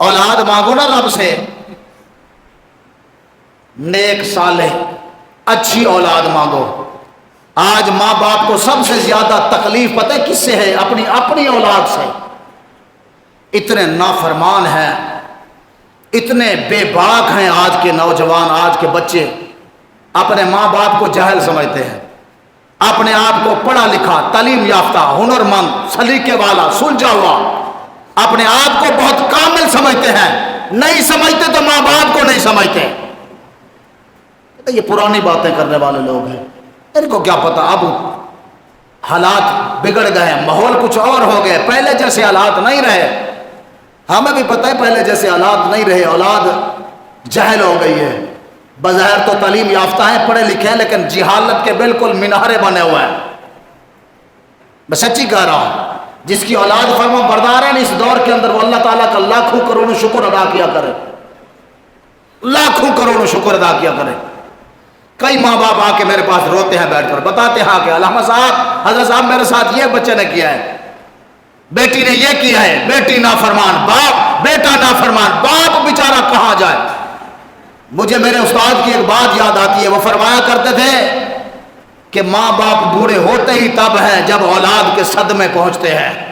اولاد مانگو نا رب سے، نیک صالح اچھی اولاد مانگو۔ آج ماں باپ کو سب سے زیادہ تکلیف پتہ ہے کس سے ہے؟ اپنی اولاد سے۔ اتنے نافرمان ہیں، اتنے بے باک ہیں آج کے نوجوان، آج کے بچے اپنے ماں باپ کو جاہل سمجھتے ہیں، اپنے آپ کو پڑھا لکھا، تعلیم یافتہ، ہنرمند، سلیقے والا، سلجھا ہوا، اپنے آپ کو بہت کامل سمجھتے ہیں۔ نہیں سمجھتے تو ماں باپ کو نہیں سمجھتے۔ یہ پرانی باتیں کرنے والے لوگ ہیں، ان کو کیا پتا اب حالات بگڑ گئے ہیں، ماحول کچھ اور ہو گئے، پہلے جیسے حالات نہیں رہے۔ ہمیں بھی پتہ ہے پہلے جیسے حالات نہیں رہے، اولاد جہل ہو گئی ہے، بظاہر تو تعلیم یافتہ ہیں، پڑھے لکھے ہیں، لیکن جہالت کے بالکل مینارے بنے ہوئے ہیں۔ میں سچی کہہ رہا ہوں، جس کی اولاد فرما بردار ہے اس دور کے اندر، وہ اللہ تعالیٰ کا لاکھوں کروڑوں شکر ادا کیا کرے، لاکھوں کروڑوں شکر ادا کیا کرے۔ کئی ماں باپ آ کے میرے پاس روتے ہیں، بیٹھ کر بتاتے ہیں کہ علامہ صاحب، حضرت صاحب میرے ساتھ یہ بچے نے کیا ہے، بیٹی نے یہ کیا ہے، بیٹی نافرمان، باپ بیٹا نافرمان، باپ بیچارہ کہاں جائے۔ مجھے میرے استاد کی ایک بات یاد آتی ہے، وہ فرمایا کرتے تھے کہ ماں باپ بوڑھے ہوتے ہی تب ہیں جب اولاد کے صدمے پہنچتے ہیں۔